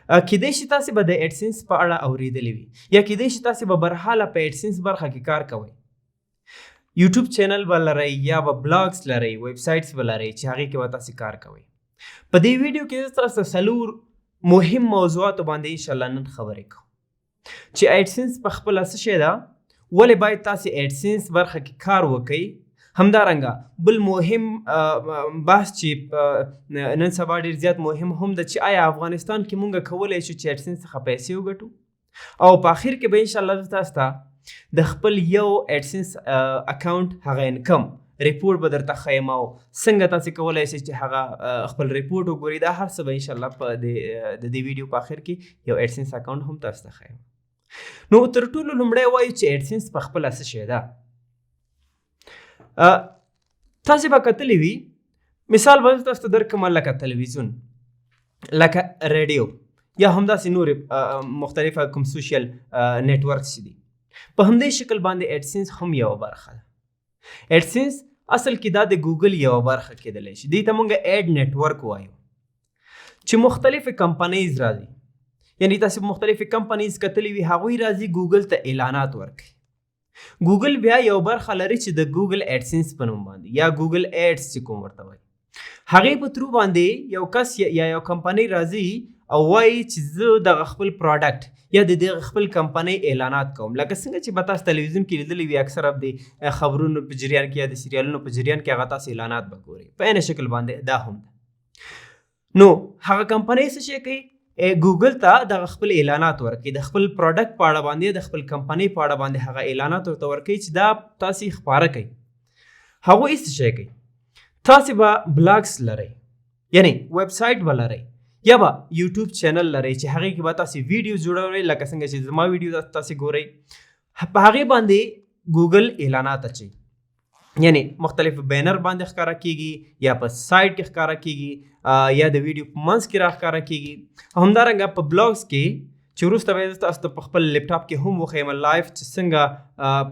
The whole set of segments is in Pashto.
کیدای شي تاسې به د ایډسنس په اړه اورېدلی وي یا کیدای شي تاسې به برحاله په ایډسنس برخه کې کار کوئ. یوټیوب چینل به لرئ یا به بلاګز لرئ، ویب سایټس به لرئ چې هغې کې به تاسې کار کوئ. په دې ویډیو کې زه تاسو ته 4 مهم موضوعاتو باندې انشاءالله نن خبرې کوم چې ایډسنس په خپله څه شی ده، ولې باید تاسې ایډسنس برخه کې کار وکئ. همدارنګه بل مهم بحث چې نن سبا ډېر زیات مهم هم ده چې آیا افغانستان کې مونږ کولی شو چې ایډسنس څخه پیسې وګټو، او په آخر کې به انشاءالله زه تاسو ته د خپل یو ایډسنس اکاونټ هغه انکم ریپورټ به درته ښیم او څنګه تاسې کولی شئ چې هغه خپل ریپورټ وګورئ. دا هر څه به انشاءالله په د دې ویډیو په آخر کې یو ایډسنس اکاونټ هم تاسو ته ښیم. نو تر ټولو لومړی وایو چې ایډسنس په خپله څه شی ده. تاسې به کتلی وي، مثال به تاسو ته درکړم لکه تلویزیون، لکه ریډیو یا همداسې نورې مختلفه کوم سوشل نیټورکس چې دي، په همدې شکل باندې ایډسنس هم یوه برخه ده. ایډسنس اصل کې دا د ګوګل یوه برخه کېدلی شي. دې ته موږ ایډ نیټورک وایو چې مختلفې کمپنیز راځي، یعنې تاسې مختلفې کمپنیز کتلی وي، هغوی راځي ګوګل ته اعلانات ورکوي. ګوګل بیا یو برخه لري چې د ګوګل ایډسنس په نوم باندې یا ګوګل ایډس چې کوم ورته وایي، هغې په ترو باندې یو کس یا یو کمپنۍ راځي او وایي چې زه دغه خپل پروډکټ یا د دغه خپل کمپنۍ اعلانات کوم. لکه څنګه چې به تاسو تلویزیون کې لیدلی وي، اکثره د خبرونو په جریان کې یا د سیریالونو په جریان کې هغه تاسو اعلانات به ګورئ. په عین شکل باندې دا هم ده. نو هغه کمپنۍ څه شی کوي؟ ګوګل ته دغه خپل اعلانات ورکوي، د خپل پروډکټ په اړه باندې، د خپل کمپنۍ په اړه باندې هغه اعلانات ورته ورکوي چې دا تاسې خپاره کوي. هغوی څه شی کوي؟ تاسې به بلاګس لرئ، یعنې ویب سایټ به لرئ یا به یوټیوب چینل لرئ چې هغې کې به تاسې ویډیو جوړوئ، لکه څنګه چې زما ویډیو تاسې ګورئ. په هغې باندې ګوګل اعلانات اچوي، یعنی مختلف بینر باندې ښکاره کیږي یا په سایټ کې ښکاره کیږي یا د ویډیو په منځ کې را ښکاره کیږي. همدارنګه په بلاګز کې چې وروسته به زه تاسو ته په خپل لیپټاپ کې هم وښیم لایف چې څنګه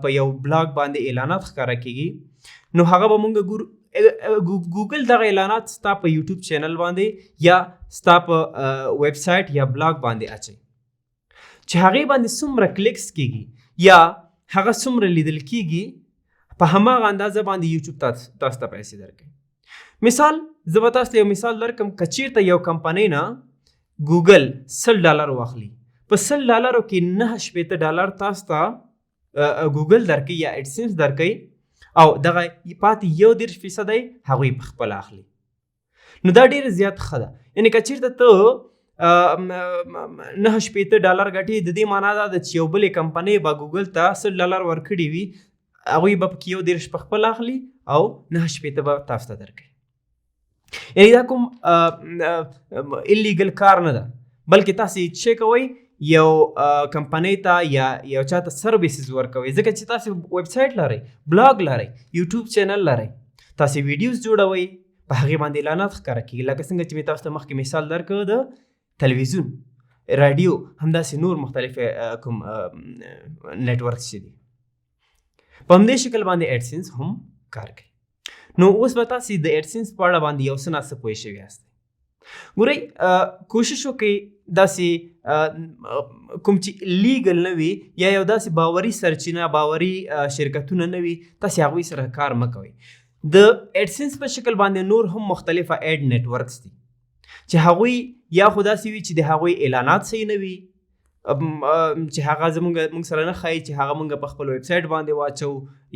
په یو بلاګ باندې اعلانات ښکاره کیږي، نو هغه به مونږ ګورو. ګوګل دغه اعلانات ستا په یوټیوب چینل باندې یا ستا په ویب سایټ یا بلاګ باندې اچوي چې هغې باندې څومره کلیکس کیږي یا هغه څومره لیدل کیږي، په هماغه اندازه باندې یوټیوب تاسو ته پیسې درکوي. مثال زه به تاسو ته یو مثال درکړم، که چیرته یو کمپنۍ نه ګوګل $100 واخلي، په $100 کې $9.80 تاسو ته ګوګل درکوي یا ایډسنس درکوي، او دغه پاتې 1% هغوی په خپله اخلي. نو دا ډېره زیات ښه ده. یعنې که چیرته ته $9.80 ګټې، د دې معنا دا ده چې یو بلې کمپنۍ به ګوګل ته $100 ورکړي وي، هغوی به پکې 1.30 په خپله اخلي او 9.80 به تاسو ته درکوي. یعنې دا کوم ایلیګل کار نه ده، بلکې تاسې څه کوئ؟ یو کمپنۍ ته یا یو چا ته سرویسز ورکوئ. ځکه چې تاسې ویب سایټ لرئ، بلاګ لرئ، یوټیوب چینل لرئ، تاسې ویډیوز جوړوئ، په هغې باندې اعلانات ښکاره کېږي. لکه څنګه چې مې تاسو ته مخکې مثال درکړ د تلویزیون، راډیو، همداسې نور مختلفې کوم نیټورکس چې دي، په همدې شکل باندې ایډسنس هم کار کوي. نو اوس به تاسې د ایډسنس په اړه باندې یو څه ناڅه پوه شوي یاستئ. ګورئ، کوشش وکړئ داسې کوم چې لیګل نه وي یا یو داسې باوري سرچینه، باوري شرکتونه نه وي، تاسې هغوی سره کار مه کوئ. د ایډسنس په شکل باندې نور هم مختلفه ایډ نیټورکس دي چې هغوی یا خو داسې وي چې د هغوی اعلانات صحیح نه وي، چې هغه موږ سره نه ښایي چې هغه موږ په خپل ویب سایټ باندې واچو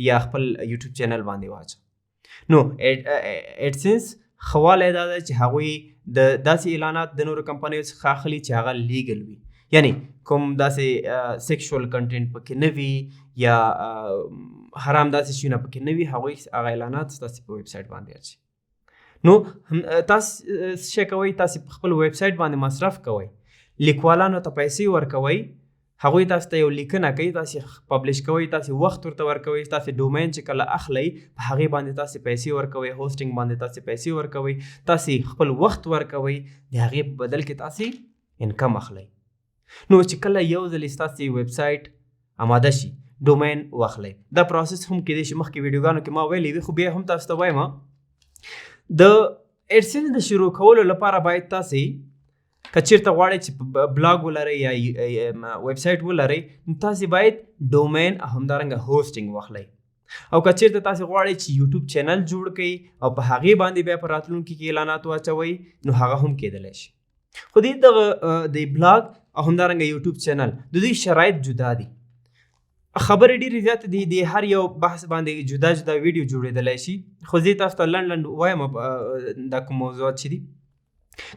یا خپل یوټیوب چینل باندې واچو. نو ایډسنس ښه والی دا ده چې هغوی د داسې اعلانات د نورو کمپنیو څخه اخلي چې هغه لیګل وي، یعنی کوم داسې سیکشوال کنټینټ پکې نه وي یا حرام داسې شیونه پکې نه وي، هغوی هغه اعلانات تاسې په ویب سایټ باندې اچوي. نو تاسې څه شی کوئ؟ تاسې په خپل ویب سایټ باندې مصرف کوئ، لیکوالانو ته پیسې ورکوئ، هغوی تاسو ته یو لیکنه کوي، تاسې پبلش کوئ، تاسې وخت ورته ورکوئ، تاسې ډومین چې کله اخلئ په هغې باندې تاسې پیسې ورکوئ، هوسټینګ باندې تاسې پیسې ورکوئ، تاسې خپل وخت ورکوئ، د هغې په بدل کې تاسې انکم اخلئ. نو چې کله یو ځل ستاسې ویب سایټ آماده شي، ډومین واخلئ. دا پروسس هم کېدای شي مخکې ویډیوګانو کې ما ویلی وي، خو بیا هم تاسو ته وایم، د ایډسنس د شروع کولو لپاره باید تاسې که چیرته غواړئ چې بلاګ ولرئ یا ویب سایټ ولرئ نو تاسې باید ډومین او همدارنګه هوسټینګ واخلئ. او که چیرته تاسې غواړئ چې یوټیوب چینل جوړ کړئ او په هغې باندې بیا په راتلونکي کې اعلانات واچوئ نو هغه هم کېدلی شي. خو دغه د بلاګ او همدارنګه یوټیوب چینل د دوی شرایط جدا دي. خبرې ډېرې زیاتې دي، د هر یو بحث باندې جدا جدا ویډیو جوړېدلی شي. خو زه تاسو ته لنډ وایم دا کوم موضوعات چې دي.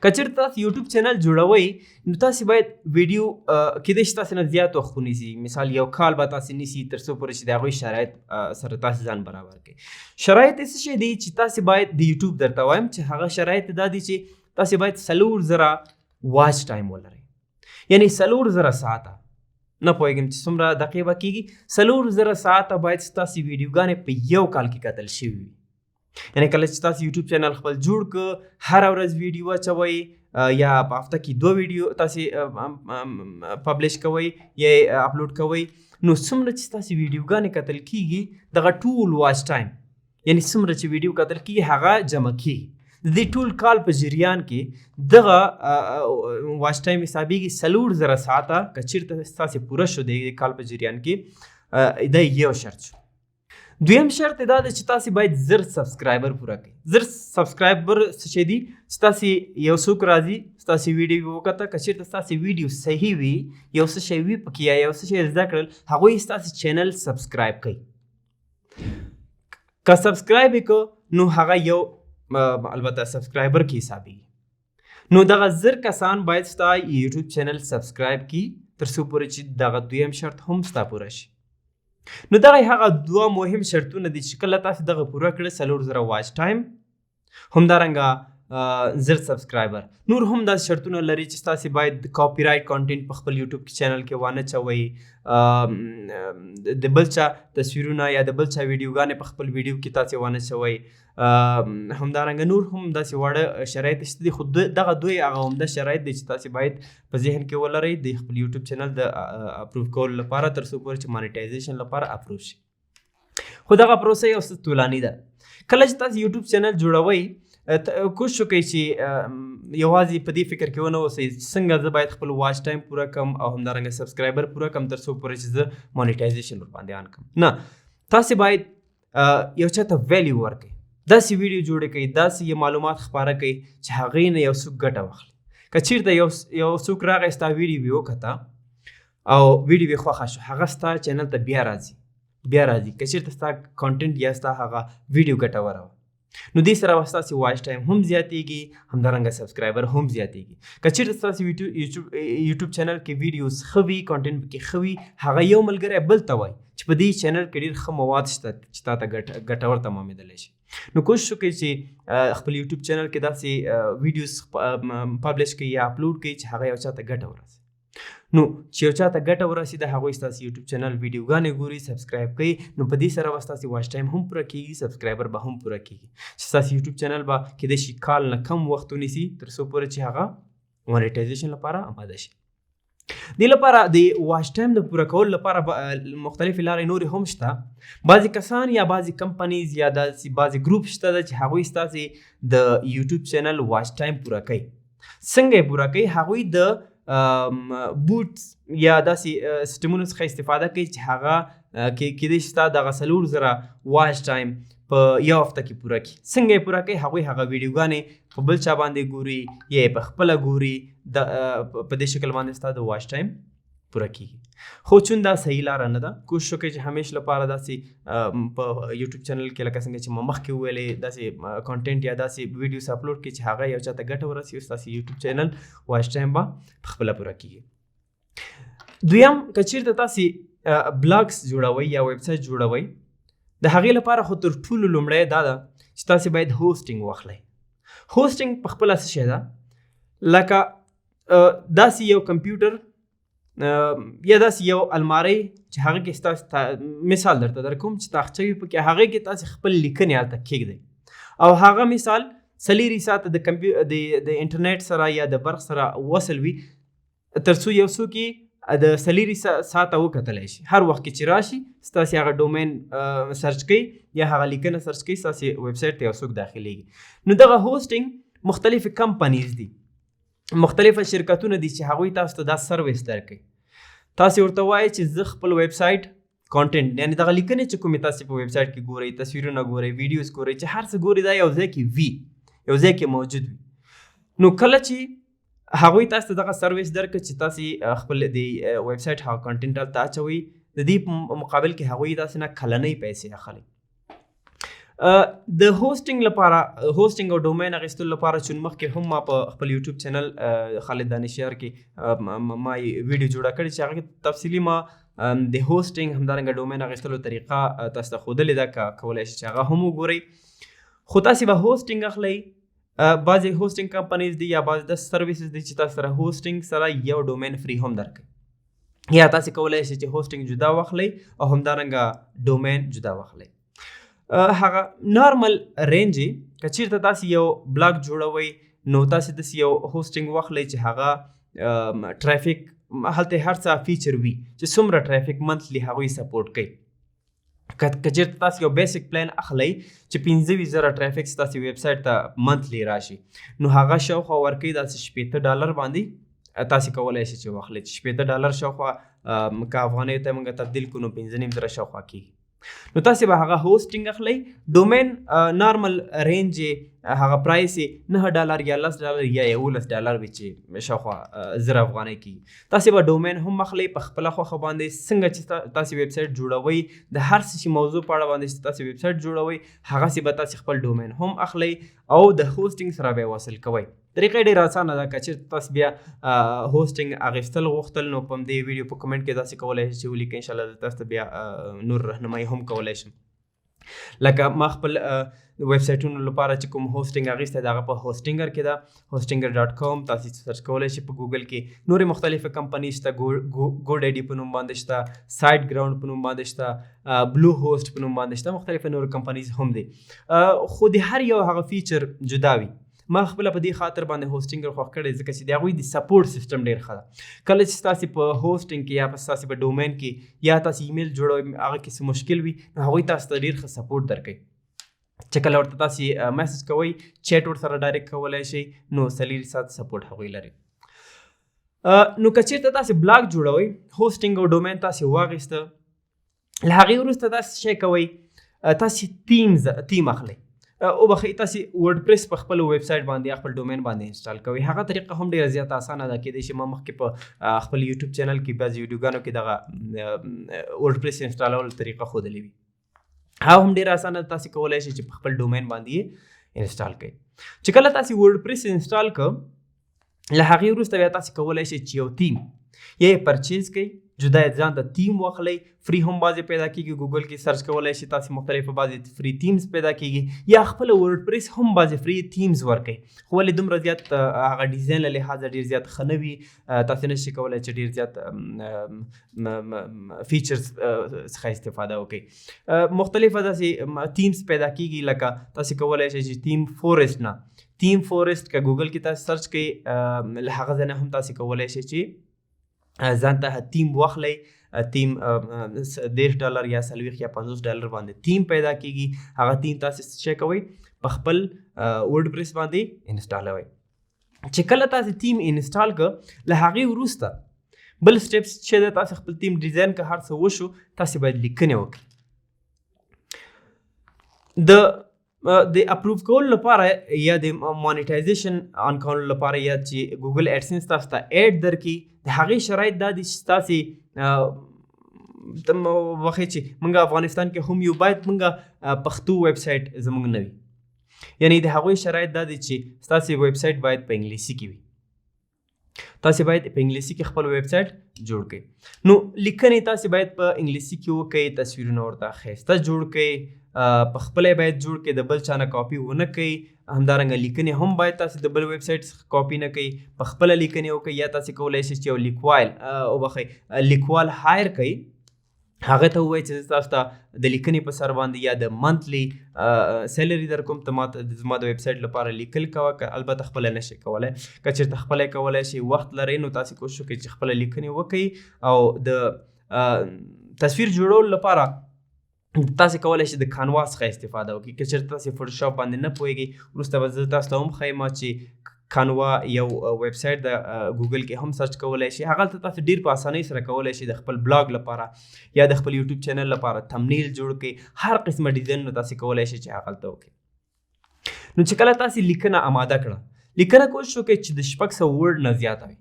که چېرته تاسو یوټیوب چینل جوړوئ نو تاسې باید ویډیو کیدای شي تاسې نه زیات وخت ونیسي. مثال یو کال به تاسې نیسي تر څو پورې چې د هغوی شرایط سره تاسې ځان برابر کړئ. شرایط یې څه شی دی چې تاسې باید د یوټیوب درته وایم چې هغه شرایط دا دي چې تاسې باید 4,000 واچ ټایم ولرئ، یعنی 4,000 ساعته. نه پوهېږم چې څومره دقیقې به کېږي. 4,000 ساعته باید ستاسې ویډیوګانې په یو کال کې کتل شوي وي. یعنی کله چې تاسو یوټیوب چینل خپل جوړ کړ هر ورځ ویډیو اچوئ یا په هفته کې 2 ویډیو تاسې پبلش کوئ یا اپلوډ کوئ نو څومره چې تاسې ویډیوګانې کتل کېږي دغه ټول واچ ټایم یعنی څومره چې ویډیو کتل کېږي هغه جمع کېږي. د دې ټول کال په جریان کې دغه واچ ټایم حسابېږي 4,000 ساعته. که چېرته ستاسې پوره شو د کال په جریان کې دا یو شرط شو. دویم شرط دا دی چې تاسې باید زر سبسکرایبر پوره کړئ. زر سبسکرایبر څه شی دي؟ ستاسې یو څوک راځي ستاسې ویډیو وکته، که چېرته ستاسې ویډیو صحیح وي یو څه شی وي پکې یا یو څه شی زده کړل هغوی ستاسې چینل سبسکرایب کوي. که سبسکرایب یې کړو نو هغه یو البته سبسکرایبر کې حسابېږي. نو دغه زر کسان باید ستا یوټیوب چینل سبسکرایب کړي تر څو پورې چې دغه دویم شرط هم ستا پوره شي. نو دغه هغه 2 مهم شرطونه دي چې کله تاسو دغه پوره کړئ 4,000 واچ ټایم همدارنګه زر سبسکرایبر. نور هم داسې شرطونه لري چې تاسو باید کاپی رایټ کانټینټ په خپل یوټیوب چینل کې وانه چوئ، د بل چا تصویرونه یا د بل چا ویډیوګانې په خپل ویډیو کې تاسو وانه چوئ. همدارنګه نور هم داسې واړه شرایط شته دي. خو دغه دوی هغه عمده شرایط دي چې تاسو باید په ذهن کې ولرئ د خپل یوټیوب چینل د اپروو کولو لپاره تر څو پورې چې مانیټایزیشن لپاره اپروو شي. خو دغه پروسه یو څه طولاني ده. کله چې تاسو یوټیوب چینل جوړوئ کوشش وکړئ چې یوازې په دې فکر کې ونه اوسئ څنګه زه باید خپل واچ ټایم پوره کړم او همدارنګه سبسکرایبر پوره کړم تر څو پورې چې زه مانیټایزیشن ورباندې آن کړم. نه، تاسې باید یو چا ته ویلیو ورکړئ، داسې ویډیو جوړې کړئ، داسې معلومات خپاره کړئ چې هغې نه یو څوک ګټه واخلي. که چېرته یو څوک راغی ستا ویډیو یې وکته او ویډیو یې خوښه شو هغه ستا چینل ته بیا راځي. که چېرته ستا کانټینټ یا ستا هغه ویډیو ګټوره وه نو دې سره به ستاسې واچ ټایم هم زیاتېږي، همدارنګه سبسکرایبر هم زیاتېږي. که چېرته ستاسې یوټیوب چینل کې ویډیوز ښه وي، کانټینټ پکې ښه وي، هغه یو ملګری بل ته وایي چې په دې چینل کې ډېر ښه مواد شته چې تا ته ګټور تمامېدلی شي. نو کوشش وکړئ چې خپل یوټیوب چینل کې داسې ویډیوز پبلش کړئ یا اپلوډ کړئ چې هغه یو چا ته ګټه ورسي. نو چې یو چا ته ګټه ورسېده هغوی ستاسې یوټیوب چینل ویډیوګانې ګوري، سبسکرایب کوي، نو په دې سره به ستاسې واچ ټایم هم پوره کېږي، سبسکرایبر به هم پوره کېږي چې ستاسې یوټیوب چینل به کېدای شي کال نه کم وخت ونیسي تر څو پورې چې هغه مانیټایزیشن لپاره آماده شي. دې لپاره د واچ ټایم د پوره کولو لپاره مختلفې لارې نورې هم شته. بعضې کسان یا بعضې کمپنیز یا داسې بعضې گروپ شته ده چې هغوی ستاسې د یوټیوب چینل واچ ټایم پوره کوي. څنګه یې پوره کوي؟ هغوی د بوټس یا داسې سیسټمونو څخه استفاده کوي چې هغه کېدای شي ستا دغه 4,000 واچ ټایم په یو هفته کې پوره کړي. څنګه یې پوره کوي؟ هغوی هغه ویډیوګانې په بل چا باندې ګوري یا یې په خپله ګوري، په دې شکل باندې ستا د واچ ټایم پوره کېږي. خو چون دا صحیح لاره نه ده، کوشش وکړئ چې همیش لپاره داسې په یوټیوب چینل کې لکه څنګه چې ما مخکې وویلې داسې کانټینټ یا داسې ویډیوز اپلوډ کړئ چې هغه یو چا ته ګټه ورسي او ستاسې یوټیوب چینل واچ ټایم به پخپله پوره کېږي. دویم، که چېرته تاسې بلاګس جوړوئ یا ویب سایټ جوړوئ د هغې لپاره خو تر ټولو لومړی دا ده چې تاسې باید هوسټینګ واخلئ. هوسټینګ پخپله څه شی ده؟ لکه داسې یو کمپیوټر یا داسې یو المارۍ چې هغه کې ستاسو مثال درته درکوم چې تاخچه وي پکې، هغې کې تاسې خپل لیکنې هلته کېږدئ او هغه مثال 4 ساعته د انټرنیټ سره یا د برق سره وصل وي تر څو یو څوک یې د 4 ساعته وکتلی شي. هر وخت کې چې راشي ستاسې هغه ډومین سرچ کوي یا هغه لیکنه سرچ کوي، ستاسې ویب سایټ ته یو څوک داخلیږي. نو دغه هوسټینګ مختلفې کمپنیز دي مختلفه شرکتونه دي چې هغوی تاسو ته دا سرویس درکړي. تاسو ورته وایي چې زه خپل ویب سایټ کانټینټ یعنی دغه لیکنې چې کومې تاسو په ویب سایټ کې ګورئ، تصویرونه ګورئ، ویډیوز ګورئ، چې هر څه ګورئ دا یو ځای کې وي، یو ځای کې موجود وي. نو کله چې هغوی تاسو ته دغه سرویس درکړي چې تاسو خپل د ویب سایټ هغه کانټینټ هلته اچوئ، د دې په مقابل کې هغوی تاسو نه کلنۍ پیسې اخلي. د هوسټینګ لپاره، هوسټینګ او ډومین اخیستلو لپاره چې مخکې هم ما په خپل یوټیوب چینل خالد دانشیار کې ما ویډیو جوړه کړې چې هغه تفصیلي ما د هوسټینګ همدارنګه ډومین اخیستلو طریقه تاسو ته ښودلې ده، کولی شئ چې هغه هم وګورئ. خو تاسو به هوسټینګ اخلئ. بعضې هوسټینګ کمپنیز دي یا بعضې د سرویسز دي چې تاسو سره هوسټینګ سره یو ډومین فری هم درکوي، یا تاسو کولی شئ چې هوسټینګ جدا واخلئ او همدارنګه ډومین جدا واخلئ. هغه نارمل رینج که چیرته تاسو یو بلاګ جوړوئ نو تاسو داسې یو هوسټینګ واخلئ چې هغه ټرافیک هلته هر څه فیچر وي چې څومره ټرافیک منتلی هغوی سپورټ کوي. که چیرته تاسو یو بیسک پلان اخلئ چې 15,000 ټرافیک ستاسو ویب سایټ ته منتلی راشي نو هغه شاوخوا ورکوي داسې $80 باندې تاسو کولی شئ چې واخلئ، چې $80 شاوخوا که افغانیو ته موږ تبدیل کړو نو 15,000 شاوخوا کېږي. نو تاسو به هغه هوسټینګ اخلئ. ډومین نارمل رینج هغه پرایس $9 یا $10 یا $11 وي چې شاوخوا 1000 افغانۍ کېږي. تاسو به ډومین هم اخلئ په خپله خوښه باندې. څنګه چې تاسو ویب سایټ جوړوئ د هر څه چې موضوع په اړه باندې چې تاسو ویب سایټ جوړوئ هغسې به تاسو خپل ډومین هم اخلئ او د هوسټینګ سره به یې وصل کوئ. طریقه ډېره اسانه ده. که چېرته تاسو بیا هوسټینګ اخیستل غوښتل نو په همدې ویډیو په کمنټ کې داسې کولی شئ چې ولیکئ، انشاءالله زه تاسو ته بیا نور رهنمایي هم کولی شم. لکه ما خپل ویب سایټونو لپاره چې کوم هوسټینګ اخیستی د هغه په هوسټینګر کې ده، هوسټینګر.com. تاسو سرچ کولی شئ په ګوګل کې. نورې مختلفې کمپنۍ شته، ګوډ ایډي په نوم باندې شته، سایټ ګراوند په نوم باندې شته، بلو هوسټ په نوم باندې شته، مختلفې نورې کمپنیز هم دي. خو د هر یو هغه فیچر جدا وي. ما خپله په دې خاطر باندې هوسټینګر خوښ کړی ځکه چې د هغوی د سپورټ سیسټم ډېر ښه ده. کله چې ستاسې په هوسټینګ کې یا ستاسې په ډومین کې یا تاسو ایمیل جوړوئ هغه کې څه مشکل وي نو هغوی تاسو ته ډېر ښه سپورټ درکوي. چې کله ورته تاسو میسج کوئ چیټ ورسره ډایرکټ کولی شئ نو 40 ساعت سپورټ هغوی لري. نو که چېرته تاسو بلاګ جوړوئ، هوسټینګ او ډومین تاسو واخیسته، له هغې وروسته داسې شی کوئ تاسو تیم اخلئ. او بخی تاسو ورډپریس په خپل ویب سایټ باندې یا خپل ډومین باندې انسټال کوئ. هغه طریقه هم ډېره زیاته اسانه ده. کېدای شي ما مخکې په خپل یوټیوب چینل کې بعضې ویډیوګانو کې دغه ورډپریس انسټالولو طریقه ښودلې وي. هغه هم ډېره اسانه ده. تاسو کولی شئ چې په خپل ډومین باندې یې انسټال کړئ. چې کله تاسو ورډپریس انسټال کړه له هغې وروسته بیا تاسو کولی شئ چې یو تیم یا یې پرچیز کړئ، جدا یې ځان ته تیم واخلئ. فری هم بعضې پیدا کېږي، ګوګل کې سرچ کولی شئ تاسو مختلفه بعضې فری تیمز پیدا کېږي، یا خپله ورډپریس هم بعضې فری تیمز ورکوئ. خو ولې دومره زیات هغه ډیزاین له لحاظه ډېر زیات ښه نه وي، تاسو نه شئ کولی چې ډېر زیات فیچرز څخه استفاده وکړئ. مختلفه داسې تیمز پیدا کېږي، لکه تاسو کولی شئ چې تیم فورسټ نه تیم فورسټ که ګوګل کې تاسو سرچ کړئ له هغه ځای نه هم تاسو کولی شئ چې ځان ته تیم واخلئ. تیم $10 یا 40 یا $50 باندې تیم پیدا کېږي. هغه تیم تاسو څه کوئ په خپل ورډپریس باندې انسټالوئ. چې کله تاسو تیم انسټال کړه له هغې وروسته بل سټیپس چې ده، تاسو خپل تیم ډیزاین که هر څه وشو تاسو باید لیکنې وکړئ. د اپروف کولو لپاره یا د مانیټایزیشن آن کولو لپاره یا چې ګوګل ایډسنس تاسو ته ایډ درکړي، د هغې شرایط دا دي چې تاسې وخی چې موږ افغانستان کې هم یو باید موږ پښتو ویب سایټ زموږ نه وي. یعنی د هغوی شرایط دا دي چې ستاسې ویب سایټ باید په انګلیسي کې وي. تاسو باید په انګلیسي کې خپل ویب سایټ جوړ کړئ. نو لیکنې تاسو باید په انګلیسي کې وکړئ، تصویرونه ورته ښایسته جوړ کړئ، په خپله باید جوړ کړئ، د بل چا نه کاپي ونه کوئ. همدارنګه لیکنې هم باید تاسو د بل ویب سایټ څخه کاپي نه کوئ، په خپله لیکنې وکړئ. یا تاسو کولی شئ چې یو لیکوال هایر کړئ، هغه ته ووایي چې زه تاسو ته د لیکنې په سر باندې یا د منتلی سیلري در کوم، ته ماته زما د ویب سایټ لپاره لیکل کوه. که البته خپله نه شئ کولی، که چېرته خپله یې کولی شئ، وخت لرئ، نو تاسو کوشش وکړئ چې خپله لیکنې وکړئ. او د تصویر جوړولو لپاره تاسو کولی شئ د کانوا څخه استفاده وکړئ. که چېرته تاسو فوټوشاپ باندې نه پوهېږئ، وروسته به زه تاسو ته هم ښیم چې کانوا یو ویب سایټ د ګوګل کې هم سرچ کولی شي. هغلته تاسو ډیر په اسانۍ سره کولی شي د خپل بلاګ لپاره یا د خپل یوټیوب چینل لپاره تمنیل جوړ کړئ. هر قسمه ډیزاینونه تاسو کولی شي چې هغلته وکړئ. نو چې کله تاسو لیکنه آماده کړه، لیکنه کوشش وکړئ چې د 600 ورډ نه زیاته وي.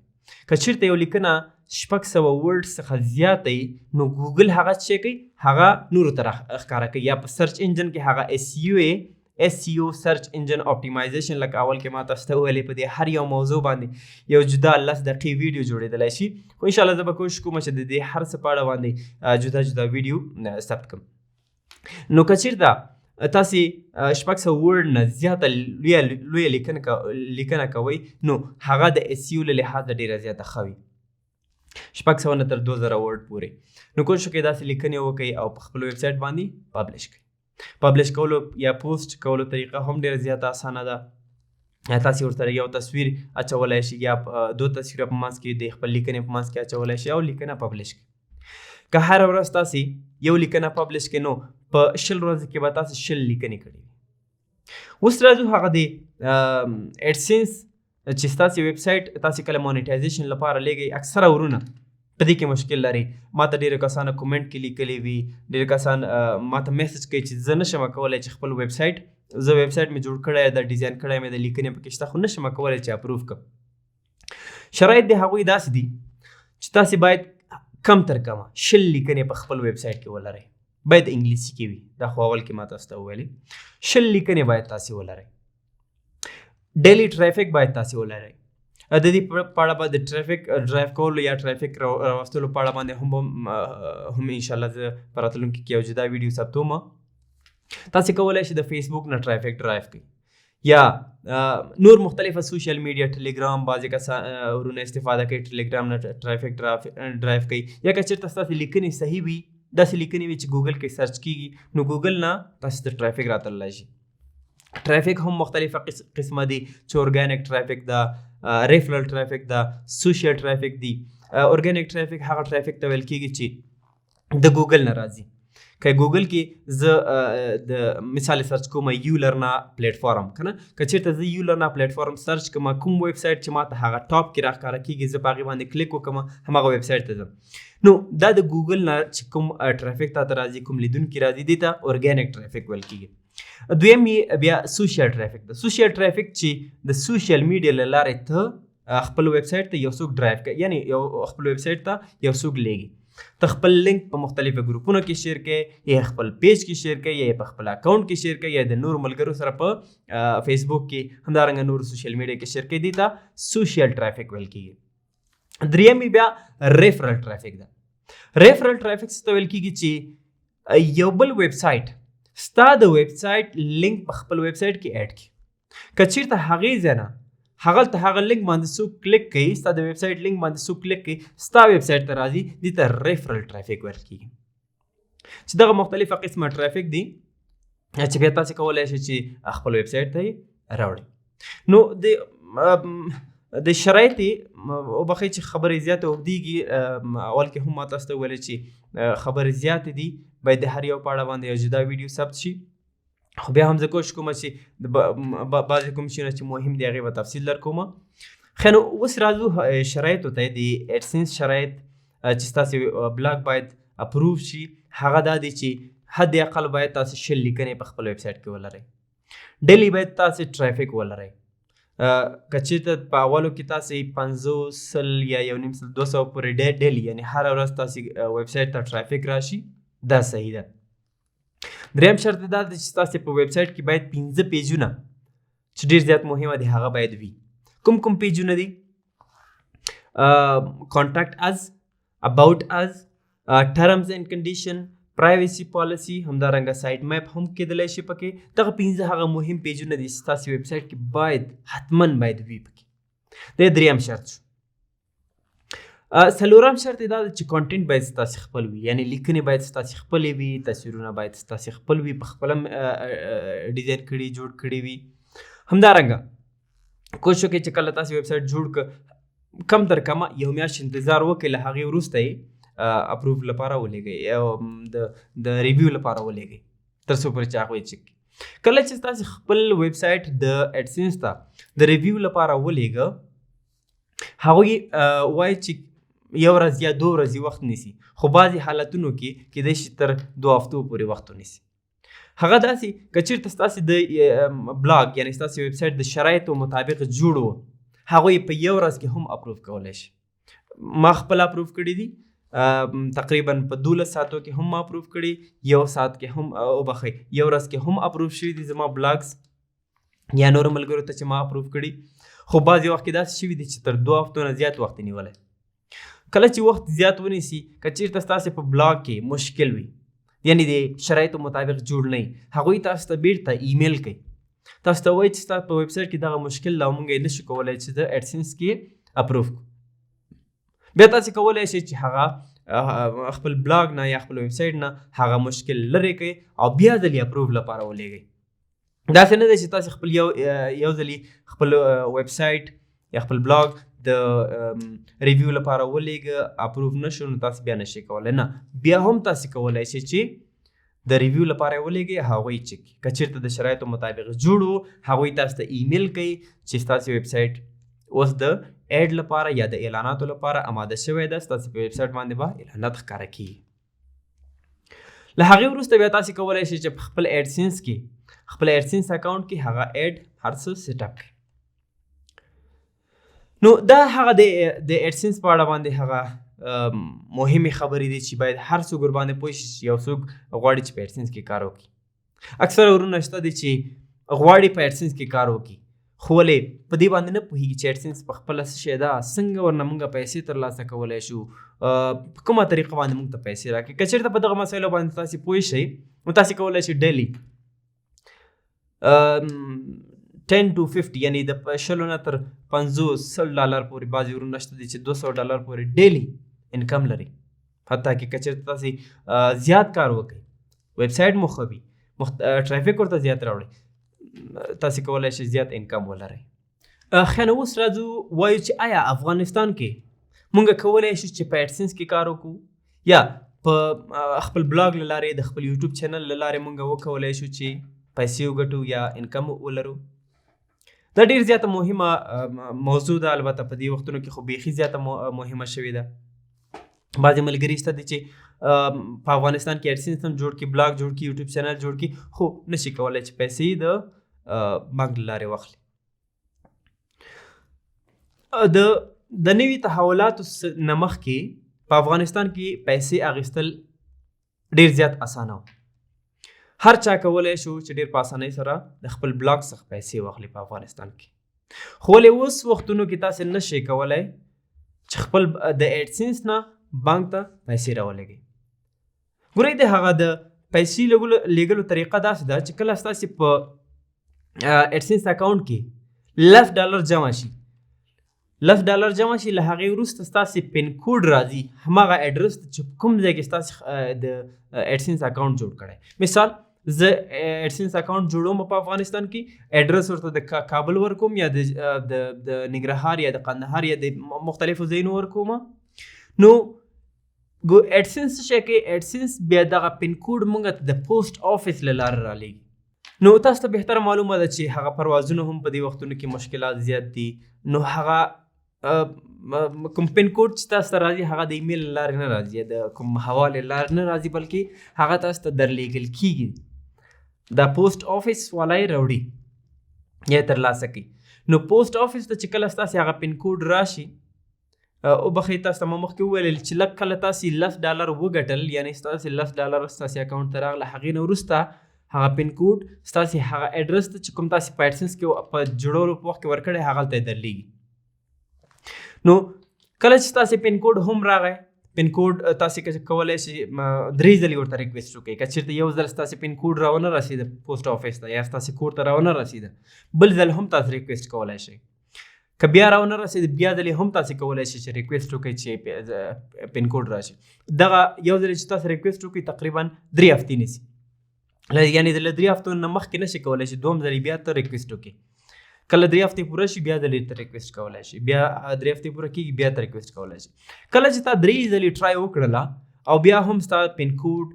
که چېرته یو لیکنه 600 ورډ څخه زیاته وي نو ګوګل هغه څه کوي، هغه نورو ته ښکاره کوي، یا په سرچ انجن کې هغه SEO سرچ انجن اپټیمایزیشن لکه اول کې ما تاسو ته ویلې په دې هر یو موضوع باندې یو جدا 10 دقیقې ویډیو جوړېدلی شي. خو انشاءالله زه به کوشش کوم چې د دې هر څه په اړه باندې جدا جدا ویډیو ثبت کړم. نو که چېرته تاسې 600 ورډ نه زیاته لویه لیکنه کوئ نو هغه د SEO له لحاظه ډېره زیاته ښه وي، 600 نه تر 2000 ورډ پورې. نو کوشش وکړئ داسې لیکنې وکړئ او په خپل ویب سایټ باندې پبلش کړئ. پبلش کولو یا پوسټ کولو طریقه هم ډېره زیاته اسانه ده. تاسې ورسره یو تصویر اچولی شئ یا 2 تصویره په منځ کې د خپل لیکنې په منځ کې اچولی شئ او لیکنه پبلش کړئ. که هره ورځ تاسې یو لیکنه پبلش کړئ نو په 20 ورځو کې به تاسو 20 لیکنې کړي وي. اوس راځو هغه د ایډسنس چې ستاسې ویب سایټ تاسې کله مونیټایزیشن لپاره لیږئ، اکثره ورونه په دې کې مشکل لري. ما ته ډېرو کسانو کومنټ کې لیکلي وي، ډېر کسان ما ته میسج کوي چې زه نشم کولی چې خپل ویب سایټ زه ویب سایټ مې جوړ کړی د ډیزاین کړی مې د لیکنې پکې شته خو نشم کولی چې اپروف کړم. شرایط د هغوی داسې دي چې تاسې باید کم تر کمه 20 لیکنې په خپل ویب سایټ کې ولرئ. باید انګلیسي کې وي، دا خو اول کې ما تاسو ته وویلې. 20 لیکنې باید تاسې ولرئ. ډیلی ټرافیک باید تاسې ولرئ. د دې په اړه به د ټرافیک ډرایو کولو یا ټرافیک راوستلو په اړه باندې هم انشاءالله زه په راتلونکي کې یو جدا ویډیو ثبتوم. تاسې کولی شئ د فیسبوک نه ټرافیک ډرایو کړئ یا نور مختلفه سوشل میډیا، ټلیګرام بعضې کسان ورونه استفاده کوي ټلیګرام نه ټرافیک ډرایو کوي. یا که چېرته ستاسې لیکنې صحیح وي، داسې لیکنې وي چې ګوګل کې سرچ کېږي نو ګوګل نه تاسې ته ټرافیک راتللی شي. ټرافیک هم مختلفه قسمه دي چې ارګانیک ټرافیک ده، ریفرل ټرافیک ده، سوشل ټرافیک دی. ارګانیک ټرافیک هغه ټرافیک ته ویل کېږي چې د ګوګل نه راځي. که ګوګل کې زه د مثال سرچ کوم یو لرنا پلیټفارم کنه، که چېرته زه یو لرنا پلیټفارم سرچ کوم کوم ویب سایټ چې ما ته هغه ټاپ کې راښکاره کېږي زه په هغې باندې کلیک وکړم هماغه ویب سایټ ته ځم. نو دا د ګوګل نه چې کوم ټرافیک تا ته راځي، کوم لیدونکي راځي، دې ته ارګانیک ټرافیک ویل کېږي. دویم بیا سوشل ټرافیک ده. سوشل ټرافیک چې د سوشل میډیا له لارې ته خپل ویب سایټ ته یو څوک ډرایو کوي، یعنی یو خپل ویب سایټ ته یو څوک لیږي. ته خپل لینک په مختلفو ګروپونو کې شیر کړئ، یا خپل پیج کې شیر کړئ، یا په خپل اکاونټ کې شیر کړئ، یا د نورو ملګرو سره په فیسبوک کې همدارنګه نور سوشل میډیا کې شیر کړئ. دې ته سوشل ټرافیک ویل کېږي. دریم بیا ریفرل ټرافیک ده. ریفرل ټرافیک څه ته ویل کېږي چې یو بل ویب سایټ ستا د ویب سایټ لینک په خپل ویب سایټ کې اډ کړي. که چېرته هغې ځای نه هغلته هغه لینک باندې څوک کلیک کوي، ستا د ویب سایټ لینک باندې څوک کلیک کوي، ستا ویب سایټ ته راځي، دې ته ریفرل ټرافیک ویل کېږي. چې دغه مختلفه قسمه ټرافیک دي چې بیا تاسې کولی شئ چې خپل ویب سایټ ته یې راوړئ. نو د شرایط وبخئ چې خبرې زیاتې اوږدېږي. اول کې هم ما تاسو ته وویلې چې خبرې زیاتې دي، باید د هر یو په اړه باندې یو جدا ویډیو ثبت شي. خو بیا هم زه کوشش کوم چې بعضې کوم شیونه چې مهم دي هغې به تفصیل در کوم. خیر نو اوس راځو شرایطو ته. د ایډسنس شرایط چې ستاسې بلاګ باید اپروف شي هغه دا دی چې حد اقل باید تاسې 20 لیکنې په خپل ویب سایټ کې ولرئ. ډیلی باید تاسې ټرافیک ولرئ. که چېرته په اولو کې تاسې 500 یا 150 پورې ډیلی یعنی هره ورځ تاسې ویب سایټ ته ټرافیک راشي دا صحیح ده. دریم شرط دا دی چې تاسې په ویب سایټ کې باید 15 پیجونه چې ډېر زیات مهمه دي هغه باید وي. کوم پیجونه دي؟ کانټیکټ از، اباوټ از، ټرمز اینڈ کنډیشن، پرایویسي پالیسي، همدارنګه سایټ میپ هم کېدلی شي پکې. دغه 15 هغه مهم پیجونه دي چې ستاسې ویب سایټ کې باید حتما باید وي پکې. دا دریم شرط شو. څلورم شرط دا ده چې کانټینټ باید ستاسې خپل وي، یعنی لیکنې باید ستاسې خپلې وي، تصویرونه باید ستاسې خپل وي، په خپله ډیزاین کړي جوړ کړي وي. همدارنګه کوشش وکړئ چې کله تاسې ویب سایټ جوړ کړه کم تر کمه یو میاشت انتظار وکړئ، له هغې وروسته یې اپروف لپاره ولېږئ او د ریویو لپاره ولېږئ تر څو پورې چې هغوی چک کړي. کله چې تاسو خپل ویب سایټ د اډسنس ته د ریویو لپاره ولېږه، هغوی وایي چې یو ورځ یا 2 ورځې وخت نیسي، خو بعضې حالتونو کې کیدای شي تر 2 هفتو پورې وخت ونیسي. هغه داسې که چېرته ستاسې د بلاګ یعنې ستاسې ویب سایټ د شرایطو مطابق جوړ و، هغوی په یو ورځ کې هم اپروف کولی شي. ما خپل اپروف کړي دي، تقریبا په 12 ساعتو کې هم ما اپروف کړي، 1 ساعت کې هم وبخئ 1 ورځ کې هم اپروف شوي دي زما بلاګز یا نورو ملګرو ته چې ما اپروف کړي. خو بعضې وخت کې داسې شوي دي چې تر 2 هفتو نه زیات وخت یې نیولی. کله چې وخت زیات ونیسي، که چېرته ستاسې په بلاګ کې مشکل وي یعنې د شرایطو مطابق جوړ نه وي، هغوی تاسو ته بیرته ایمیل کوي، تاسو ته وایي چې ستاسو په ویب سایټ کې دغه مشکل ده او موږ یې نشو کولی چې د اډسنس کې اپروف کړو. بیا تاسې کولی شئ چې هغه خپل بلاګ نه یا خپل ویب سایټ نه هغه مشکل لرې کړئ او بیا ځلې اپروف لپاره ولېږئ. داسې نه دی چې تاسې خپل یو ځلې خپل ویب سایټ یا خپل بلاګ د ریویو لپاره ولېږه، اپروف نشو، نو تاسې بیا نشئ کولی. نه، بیا هم تاسې کولی شئ چې د ریویو لپاره یې ولېږئ، هغوی چک که چېرته د شرایطو مطابق جوړ و، هغوی تاسو ته ایمیل کوي چې ستاسې ویب سایټ اوس د ایډ لپاره یا د اعلاناتو لپاره آماده شوی ده، ستاسې په ویب سایټ باندې به اعلانات ښکاره کېږي. له هغې وروسته بیا تاسې کولی شئ چې په خپل اډسنس کې خپل اډسنس اکاونټ کې هغه ایډ هر څه سیټ اپ کړئ. نو دا هغه د اډسنس په اړه باندې هغه مهمې خبرې دي چې باید هر څوک ورباندې پوه شي چې یو څوک غواړي چې په اډسنس کې کار وکړي. اکثره ورونه شته دي چې غواړي په اډسنس کې کار وکړي، خو ولې په دې باندې نه پوهېږي چې اډسنس په خپله څه شی ده، څنګه ورنه موږ پیسې ترلاسه کولی شو، په کومه طریقه باندې موږ ته پیسې راکړي. که چېرته په دغه مسایلو باندې تاسې پوه شئ، نو تاسې کولی شئ ډیلی 10 to 50 یعنی د 20 نه تر 50-100 ډالر پورې، بعضې ورونه شته دي چې 200 ډالر پورې ډیلی انکم لري. حتی که چېرته تاسې زیات کار وکړئ، ویب سایټ مو ښه وي، ټرافیک ورته زیات راوړئ، تاسې کولی شئ زیات انکم ولرئ. خیر نو اوس راځو وایو چې آیا افغانستان کې موږ کولی شو چې په اډسنس کې کار وکړو یا په خپل بلاګ له لارې د خپل یوټیوب چینل له لارې موږ وکولی شو چې پیسې وګټو یا انکم ولرو. دا ډېر زیاته مهمه موضوع ده، البته په دې وختونو کې خو بیخي زیاته مهمه شوې ده. بعضې ملګري شته دي چې په افغانستان کې اډسنس هم جوړ کړي، بلاګ جوړ کړي، یوټیوب چینل جوړ کړي، خو نشي کولی چې پیسې د بانک له لارې واخلي. د نوي تحولاتو نه مخکې په افغانستان کې پیسې اخیستل ډېر زیات اسانه و. هر چا کولی شو چې ډېر په اسانۍ سره د خپل بلاګ څخه پیسې واخلي په افغانستان کې. خو ولې اوس وختونو کې تاسې نشئ کولی چې خپل د اډسنس نه بانک ته پیسې راولېږئ. ګورئ، د هغه د پیسې لیږلو طریقه داسې ده چې کله ستاسې په اډسنس اکاونټ کې $10 جمع شي، $10 جمع شي، له هغې وروسته ستاسې پین کوډ راځي هماغه اډرس چې کوم ځای کې ستاسې د اډسنس اکاونټ جوړ کړی. مثال زه اډسنس اکاونټ جوړوم په افغانستان کې، اډرس ورته د کابل ورکوم یا د ننګرهار یا د قندهار یا د مختلفو ځایونو ورکوم. نو اډسنس څه شی کوي؟ اډسنس بیا دغه پین کوډ موږ ته د پوسټ آفیس له لارې رالیږي. نو تاسو ته بهتره معلومه ده چې هغه پروازونه هم په دې وختونو کې مشکلات زیات دي. نو هغه کوم پین کوډ چې تاسو ته راځي هغه د ایمیل له لارې نه راځي، د کوم حوالې له لارې نه راځي، بلکې هغه تاسو ته درلیږل کېږي، دا پوسټ آفیس والا یې راوړي یا یې ترلاسه کوي. نو پوسټ آفیس ته چې کله ستاسې هغه پین کوډ راشي، وبخئ تاسو ته ما مخکې وویل چې لږ کله تاسې $10 وګټل، یعنې ستاسې $10 ستاسې اکاونټ ته راغله، هغې نه وروسته هغه پین کوډ ستاسې هغه اډرس ته چې کوم تاسې په اډسنس کې په جوړولو په وخت کې ورکړی هغلته یې درلیږي. نو کله چې ستاسې پین کوډ هم راغی، پین کوډ تاسې کولی شئ 3 ځلې ورته ریکویسټ وکړئ. که چېرته یو ځل ستاسې پین کوډ راونه رسېده پوسټ آفیس ته یا ستاسې کور ته راونه رسېده، بل ځل هم تاسې ریکویسټ کولی شئ. که بیا راونه رسېده بیا ځلې هم تاسې کولی شئ چې ریکویسټ وکړئ چې پین کوډ راشي. دغه یو ځل چې تاسو ریکویسټ وکړئ تقریبا 3 هفتې نیسي، یعنې د 3 هفتو نه مخکې نشئ کولی چې دوم ځلې بیا ته ریکویسټ وکړئ. کله 3 هفتې پوره شي بیا ځلې ته ریکویسټ کولی شي، بیا 3 هفتې پوره کېږي بیا ته ریکویسټ کولی شي. کله چې تا 3 ځلې ټرای وکړله او بیا هم ستا پین کوډ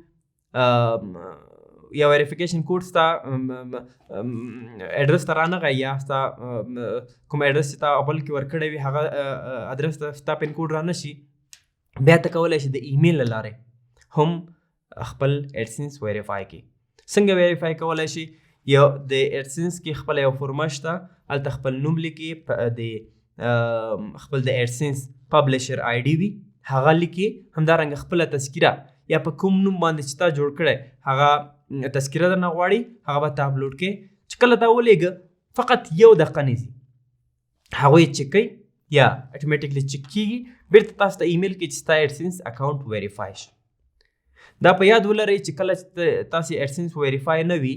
یا ویریفیکیشن کوډ ستا اډرس ته رانغی یا ستا کوم اډرس چې تا اول کې ورکړی وي هغه ادرس ته ستا پین کوډ رانشي، بیا ته کولی شي د ایمیل له لارې هم خپل ایډسنس ویریفای کړي. څنګه ویریفای کولی شي؟ یو د ایډسنس کې خپل یو فورمه شته، هلته خپل نوم لیکي، د خپل د ایډسنس پبلشر آی ډي وي هغه لیکي، همدارنګه خپله تذکره یا په کوم نوم باندې چې تا جوړ کړی هغه تذکره درنه غواړي، هغه به ته اپلوډ کړې. چې کله تا ولېږه فقط یو دقیقه نیسي، هغوی چک کوي یا اټومیټیکلی چک کېږي، بیرته تاسو ته ایمیل کې چې ستا ایډسنس اکاونټ ویریفای شي. دا په یاد ولرئ چې کله چې تاسې ایډسنس ویریفای نه وي،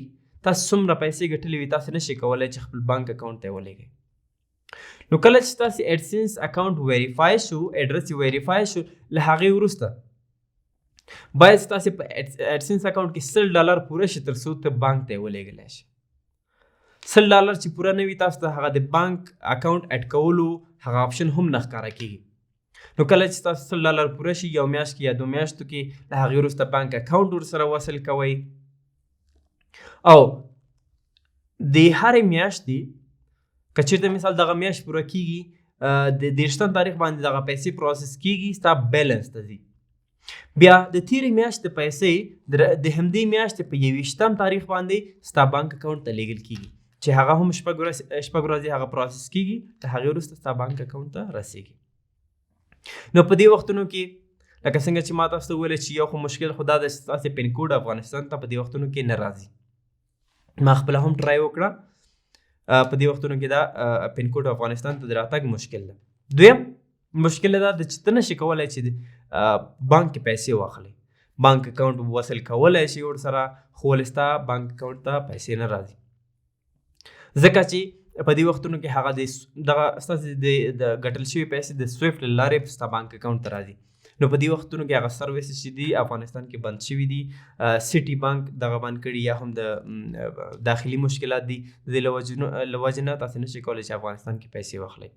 تاسو څومره پیسې ګټلې وي تاسې نشئ کولی چې خپل بانک اکاونټ ته یې ولېږئ. نو کله چې تاسې ایډسنس اکاونټ ویریفای شو، ایډرس یې ویریفای شو، له هغې وروسته باید تاسې په ایډسنس اکاونټ کې $100 پوره شي تر څو ته بانک ته یې ولېږلی شي. $100 چې پوره نه وي تاسو ته هغه د بانک اکاونټ اډ کولو هغه آپشن هم نه ښکاره کېږي. نو کله چې تاسو $100 پوره شي، یو میاشت کې یا 2 میاشتو کې، له هغې وروسته بانک اکاونټ ورسره وصل کوئ او د هرې میاشتې که چېرته مثال دغه میاشت پوره کېږي، د 30 تاریخ باندې دغه پیسې پروسس کېږي، ستا بیلنس ته ځي. بیا د تیرې میاشتې پیسې د همدې میاشتې په 21 تاریخ باندې ستا بانک اکاونټ ته لیږل کېږي، چې هغه هم شپږ ورځې هغه پروسس کېږي، له هغې وروسته ستا بانک اکاونټ ته رسېږي. نو په دې وختونو کې لکه څنګه چې ما تاسو ته وویل چې یو خو مشکل خو دا ده چې ستاسې پین کوډ افغانستان ته په دې وختونو کې نه راځي. ما خپله هم ټرای وکړه، په دې وختونو کې دا پین کوډ افغانستان ته د راتګ مشکل ده. دویم مشکل دا ده چې ته نشي کولی چې بانک کې پیسې واخلې، بانک اکاونټ وصل کولی شي ورسره، خو ولې ستا بانک اکاونټ ته پیسې نه راځي، ځکه چې په دې وختونو کې هغه دغه ستاسې د ګټل شوي پیسې د سویفټ له لارې ستا بانک اکاونټ ته راځي. نو په دې وختونو کې هغه سروسز چې دي افغانستان کې بند شوي دي، سټي بانک دغه بند کړي یا هم د داخلي مشکلات دي، د دې له وجې نه تاسې نشئ کولی چې افغانستان کې پیسې واخلئ.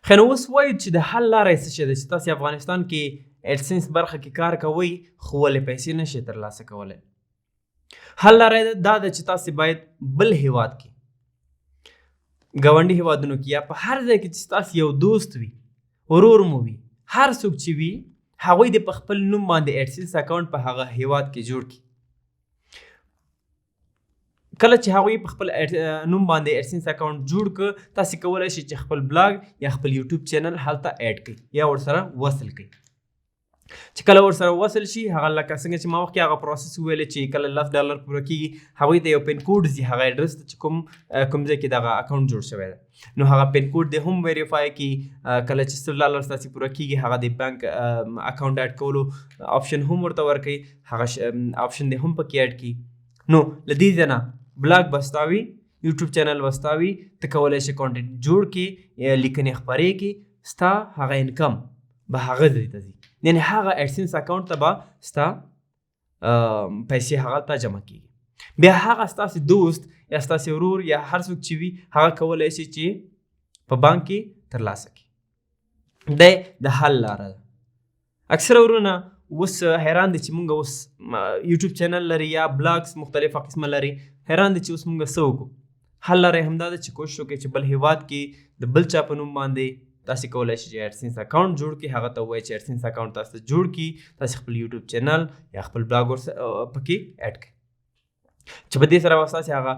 خو نو اوس وایو چې د حل لاره یې څه شی ده چې تاسې افغانستان کې ایډسنس برخه کې کار کوئ خو ولې پیسې نشئ ترلاسه کولی. حل لاره یې دا ده چې تاسې باید بل هیواد کې، ګاونډي هیوادونو کې یا په هر ځای کې چې ستاسې یو دوست وي، ورور مو وي، هر څوک چې وي، هغوی د په خپل نوم باندې ایډسنس اکاونټ په هغه هیواد کې جوړ کړي. کله چې هغوی په خپل نوم باندې ایډسنس اکاونټ جوړ کړ، تاسې کولی شئ چې خپل بلاګ یا خپل یوټیوب چینل هلته ایډ کړئ یا ورسره وصل کړئ. چې کله ورسره وصل شي، هغه لکه څنګه چې ما مخکې هغه پروسس وویلې چې کله $10 پوره کېږي، هغوی ته یو پین کوډ ځي هغه اډرس ته چې کوم ځای کې دغه اکاونټ جوړ شوی ده، نو هغه پین کوډ دې هم ویریفای کړي. کله چې $100 ستاسې پوره کېږي، هغه د بانک اکاونټ اډ کولو آپشن هم ورته ورکوي، هغه آپشن دې هم پکې اډ کړي. نو له دې ځای نه بلاګ به ستا وي، یوټیوب چینل به ستا وي، ته کولی شې کانټینټ جوړ کړي، لیکنې خپرې کړي، ستا هغه انکم به هغه ځای ته ځي، یعنې هغه ایډسنس اکاونټ ته به ستا پیسې هغه ته جمع کېږي. بیا هغه ستاسې دوست یا ستاسې ورور یا هر څوک چې وي، هغه کولی شي چې په بانک کې ترلاسه کړي. دی د حل لاره ده. اکثره ورونه اوس حیران دي چې مونږ اوس یوټیوب چینل لري یا بلاګس مختلفه قسمه لري، حیران دي چې اوس مونږ څه وکړو. حل لاره یې همدا ده چې کوشش وکړئ چې بل هیواد کې د بل چا په نوم باندې تاسې کولی شئ چې ایډسنس اکاونټ جوړ کړئ، هغه ته ووایئ چې ایډسنس اکاونټ تاسو جوړ کړي، تاسې خپل یوټیوب چینل یا خپل بلاګ پکې ایډ کړئ، چې په دې سره به ستاسې هغه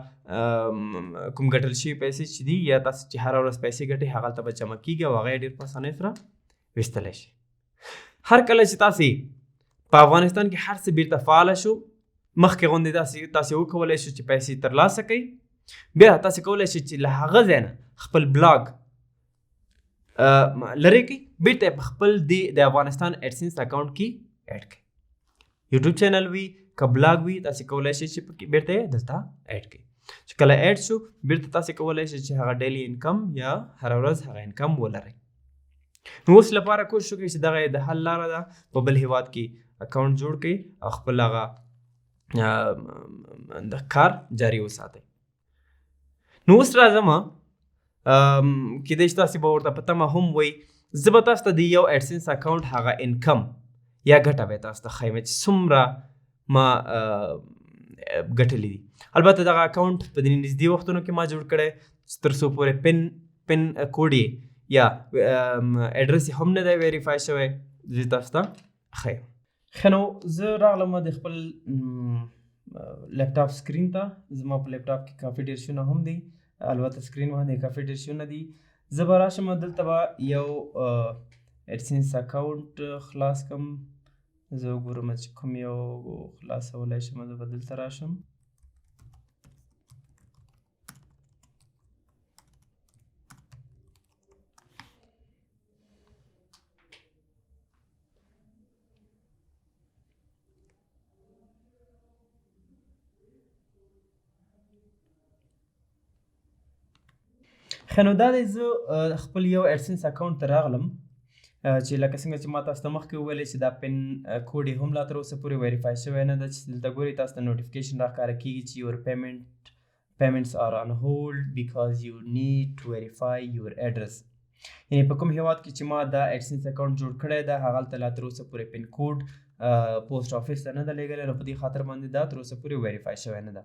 کوم ګټل شوي پیسې چې دي یا تاسې چې هره ورځ پیسې ګټئ، هغه هلته به جمع کېږي او هغه یې ډېر په اسانۍ سره ویستلی شي. هر کله چې تاسې په افغانستان کې هر څه بیرته فعاله شو، مخکې غوندې تاسې وکولی شو چې پیسې ترلاسه کړئ، بیا تاسې کولی شئ چې له هغه ځای نه خپل بلاګ لرې کړئ، بیرته په خپل د افغانستان ایډسنس اکاونټ کې ایډ کړئ. یوټیوب چینل وي که بلاګ وي، تاسې کولی شئ چې بیرته یې دلته ایډ کړئ. چې کله ایډ شو، بیرته تاسې کولی شئ چې هغه ډیلی انکم یا هره ورځ هغه انکم ولرئ. نو اوس لپاره کوشش وکړئ چې دغه د حل لاره ده، په بل هیواد کې اکاونټ جوړ کړئ او خپل هغه د کار جاري وساتئ. نو اوس راځم، کېدای شي تاسې به ورته په تمه هم وئ، زه به تاسو ته د یو ایډسنس اکاونټ هغه انکم یا ګټه به تاسو ته ښیم چې څومره ما ګټلې دي. البته دغه اکاونټ په دې نږدې وختونو کې ما جوړ کړی تر څو پورې پن کوډ یې یا اډرس یې هم نه دی ویریفای شوی. زه تاسو ته ښیم. ښه نو زه راغلم د خپل لیپټاپ سکرین ته. زما په لیپټاپ کې کافي ډېر شیونه هم دي، البته سکرین باندې کافي ډېر شیونه دي. زه به راشم دلته به یو ایډسنس اکاونټ خلاص کړم. زه وګورم چې کوم یو خلاصولی شم. زه به دلته راشم. ښه نو دا دی زه خپل یو ایډسنس اکاونټ ته راغلم چې لکه څنګه چې ما تاسو ته مخکې وویلی چې دا پن کوډ یې هم لا تر اوسه پورې ویریفای شوی نه ده. چې دلته ګورئ تاسو ته نوټیفیکیشن راښکاره کېږي چې یور payments are on hold because you need to verify your address. یعنې په کوم هیواد کې چې ما دا ایډسنس اکاونټ جوړ کړی ده هغلته لا تر اوسه پورې پن کوډ پوسټ آفیس ته نه ده لېږلی، نو په دې خاطر باندې دا تر اوسه پورې ویریفای شوی نه ده.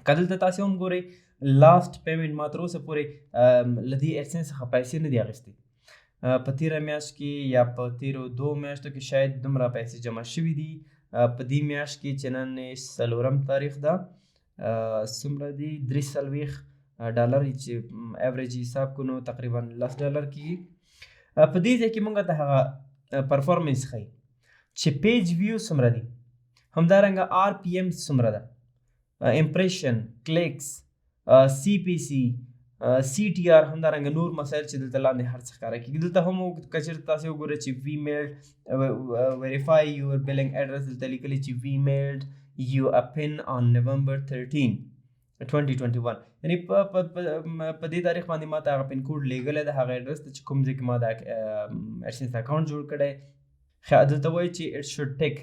که دلته تاسې هم ګورئ لاست پیمنټ ما تر اوسه پورې له دې ایډسنس څخه پیسې نه دي اخیستې. په تیره میاشت کې یا په تیرو 2 میاشتو کې شاید دومره پیسې جمع شوي دي. په دې میاشت کې چې نن 4 تاریخ ده څومره دي $340 چې ایوریج حساب کړو نو تقریبا $10 کېږي. په دې ځای کې موږ ته هغه پرفارمنس ښیي چې پیج ویو څومره دي، همدارنګه RPM څومره ده، امپریشن، کلیکس، CPC، CTR، همدارنګه نور مسایل چې دلته لاندې هر څه ښکاره کېږي. دلته هم که چېرته تاسې وګورئ چې وي میلډ ویریفای یور بلنګ ایډرس، دلته لیکلي چې وي میلډ یو ا پن آن November 13 2021. یعنې په دې تاریخ باندې ما ته هغه پن کوډ لیږلی د هغه ایډرس ته چې کوم ځای کې ما دا ایډسنس اکاونټ جوړ کړی. دلته وایي چې اټ شوډ ټیک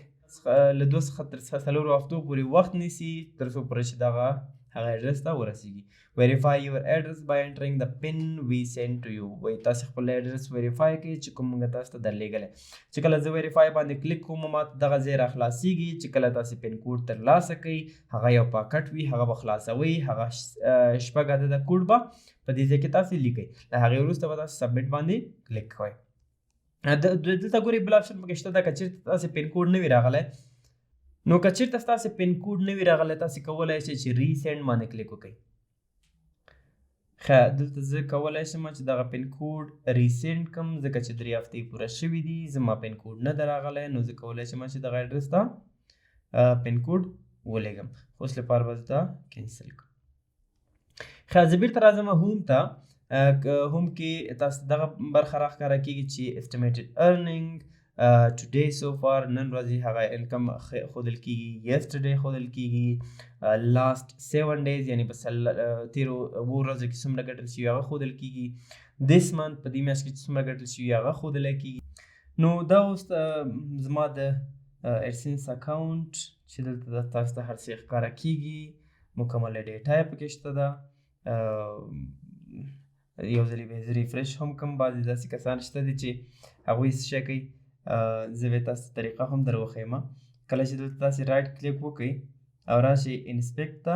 له 2 څخه تر 4 هفتو پورې وخت نیسي تر څو پورې چې دغه هغه ایډرس ته ورسیږي. ویریفای یور ایډرس بای انټرینګ د پن وی سینډ ټو یو. وایي تاسې خپل ایډرس ویریفای کړئ چې کوم موږ تاسو ته درلیږلی. چې کله زه ویریفای باندې کلیک کوم ما ته دغه ځای راخلاصیږي. چې کله تاسې پن کوډ ترلاسه کوئ هغه یو پاکټ وي، هغه به خلاصوئ، هغه 6 عدده کوډ به په دې ځای کې تاسې لیکئ. له هغې وروسته به تاسې سبمیټ باندې کلیک کوئ. دلته ګورئ بل آپشن پکې شته ده. که چېرته تاسې پن کوډ نه وي راغلی نو که چېرته ستاسې پن کوډ نه وي راغلی تاسې کولی شئ چې ریسینډ باندې کلیک وکړئ. ښه دلته زه کولی شم چې دغه پن کوډ ریسینډ کړم ځکه چې 3 هفتې پوره شوي دي، زما پن کوډ نه ده راغلی، نو زه کولی شم چې دغه ایډرس ته پن کوډ ولېږم. خو اوس لپاره به زه دا کینسل کړم. ښه زه بیرته راځم هوم ته. هوم کې تاسو دغه برخه راښکاره کېږي چې اسټیمیټډ ارنینګ ټوډے سو فار، نن ورځې هغه انکم ښودل کېږي، یسټرډے ښودل کېږي، لاست 7 days یعنې په تېرو 7 ورځو کې څومره ګټل شوي هغه ښودل کېږي. دس منت په دې میاشت کې چې څومره ګټل شوي هغه ښودلی کېږي. نو دا اوس زما د ایډسنس اکاونټ چې دلته تاسو ته هر څه ښکاره کېږي، مکمله ډیټا یې پکې شته ده. یو ځلې به زه ریفرش هم کړم. بعضې داسې کسان شته دي چې هغوی څه شی کوي، زه به تاسو ته طریقه هم در وښیم. کله چې دلته تاسې رایټ کلیک وکړئ او راشئ انسپیکټ ته،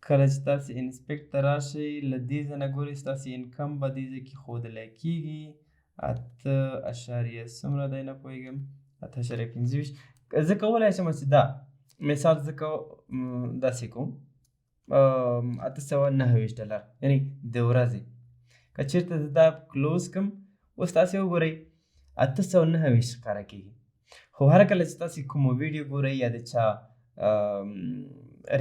کله چې تاسې انسپیکټ ته راشئ له دې ځای نه ګورئ ستاسې انکم به دې ځای کې ښودلی کېږي 8 څومره دی نه پوهېږم 8.25. زه کولی شم چې دا مثال زه داسې کوم $829 یعنې د ورځې. که چېرته زه دا کلوز کړم اوس تاسې وګورئ 829 ښکاره کېږي. خو هر کله چې تاسې کومه ویډیو ګورئ یا د چا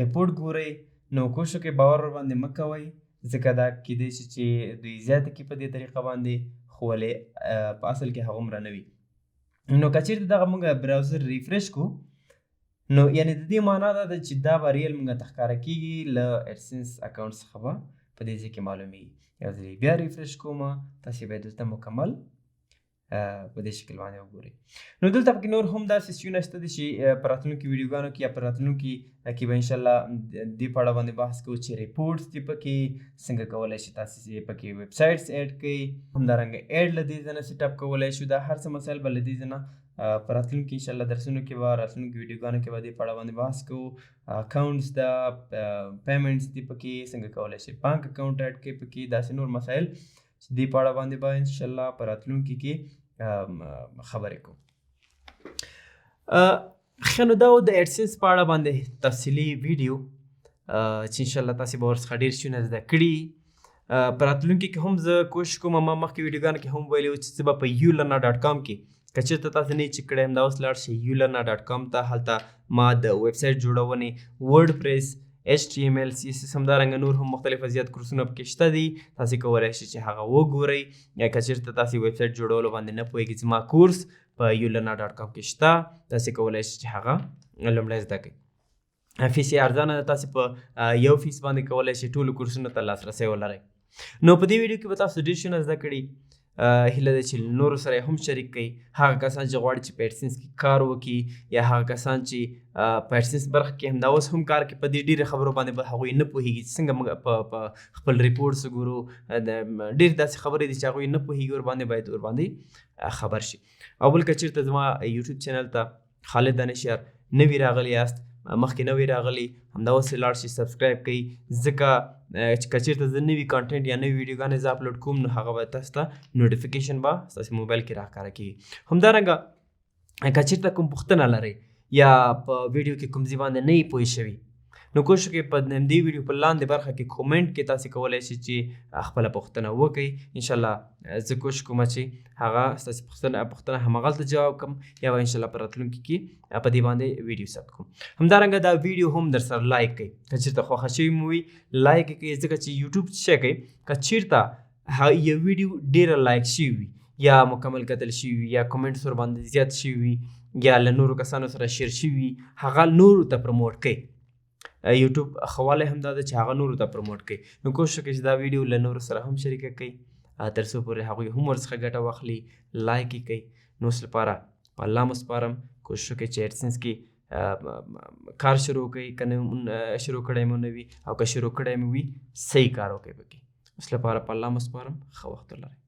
ریپورټ ګورئ نو کوشش وکړئ باور ورباندې مه کوئ ځکه دا کېدی شي چې دوی زیاته کړي په دې طریقه باندې، خو ولې په اصل کې هغومره نه وي. نو که چېرته دغه موږ براوزر ریفرش کړو نو یعنې د دې معنا دا ده چې دا به ریل موږ ته ښکاره کېږي له ایډسنس اکاونټ څخه به په دې ځای کې معلومېږي. یو ځل بیا ریفرش کوم تاسې به دلته مکمل په دې شکل باندې وګورئ. نو دلته پکې نور هم داسې څیزونه شته دي چې په راتلونکي ویډیوګانو کې یا په راتلونکي کې به انشاءالله دې په اړه باندې بحث کوو چې ریپورټس دي پکې څنګه کولی شي تاسې پکې ویب سایټس ایډ کړئ، همدارنګه ایډ له دې ځایه سیټ اپ کولی شو. دا هر څه مسایل به له دې ځایه په راتلونکي انشاءالله درسونو کې به راتلونکي ویډیوګانو کې به دې په اړه باندې بحث کوو. اکاونټس ده، پیمنټس دي پکې څنګه کولی شي بانک اکاونټ ایډ کړئ پکې، داسې نور مسایل چې دې په اړه باندې به انشاءالله په راتلونکي کې خبرې کوو. ښه نو دا و د ایډسنس په اړه باندې تفصیلي ویډیو چې انشاءالله تاسې به ورڅخه ډېر شیونه زده کړي. په راتلونکي کې هم زه کوشش کوم، ما مخکې ویډیوګانو کې هم ویلي و چې زه به په ulearner.com کې که چېرته تاسو نه یې چیک کړی همدا اوس لاړ شئ ulearner.com ته. هلته ما د ویب سایټ جوړونې، ورډ پریس، HTML CSS همدارنګه نور هم مختلف زیات کورسونه پکې شته دي. تاسې کولی شئ چې هغه وګورئ، یا که چېرته تاسې ویب سایټ جوړولو باندې نه پوهېږئ زما کورس په ulearner.com کې شته، تاسې کولی شئ چې هغه لومړی زده کړئ. فیس یې ارزانه ده، تاسې په یو فیس باندې کولی شئ ټولو کورسونو ته لاسرسی ولرئ. نو په دې ویډیو کې به تاسو ډېر شیونه زده کړي. هیله ده چې نورو سره یې هم شریک کړئ. هغه کسان چې غواړي چې په ایډسنس کې کار وکړي، یا هغه کسان چې په ایډسنس برخه کې همدا اوس هم کار کوي، په دې ډېرې خبرو باندې به هغوی نه پوهېږي چې څنګه موږ په خپل ریپورټس وګورو. ډېرې داسې خبرې دي چې هغوی نه پوهېږي، ورباندې باید ورباندې خبر شي. او بل که چېرته زما یوټیوب چینل ته خالد دانشیار نوي راغلي یاست، مخکې نوي راغلي، همدا اوس یې لاړ شئ سبسکرایب کړئ، ځکه چې که چېرته زه نوي کانټینټ یا نوي ویډیوګانې زه اپلوډ کوم نو هغه به تاسو ته نوټیفیکیشن به ستاسې موبایل کې راښکاره کېږي. همدارنګه که چېرته کوم پوښتنه لرئ یا په ویډیو کې کوم ځای باندې نه یې پوه شوي، نو کوشش وکړئ په همدې ویډیو په لاندې برخه کې کومنټ کې تاسې کولی شئ چې خپله پوښتنه وکړئ. انشاءالله زه کوشش کوم چې هغه ستاسې پوښتنه هماغلته جواب کړم، یا به انشاءالله په راتلونکي کې په دې باندې ویډیو ثبت کوم. همدارنګه دا ویډیو هم در سره لایک کړئ، که چېرته خوښه شوي مو وي لایک یې کړئ، ځکه چې یوټیوب څه شی کوي، که چېرته یو ویډیو ډېره لایک شوي وي یا مکمل کتل شوي وي یا کومنټس ورباندې زیات شوي وي یا له نورو کسانو سره شیر شوي وي، هغه نورو ته پروموټ کړئ. یوټیوب ښه والی هم دا ده چې هغه نورو ته پروموټ کړئ. نو کوشش وکړئ چې دا ویډیو له نورو سره هم شریکه کړئ تر څو پورې هغوی هم ورڅخه ګټه واخلي. لایک یې کړئ. نو اوس لپاره په الله مو سپارم. کوشش وکړئ چې ایډسنس کې کار شروع کړئ، که نه شروع کړی مو نه وي، او که شروع کړی مو وي صحیح کار وکړئ پکې. اوس لپاره په الله مو سپارم. ښه وخت ولرئ.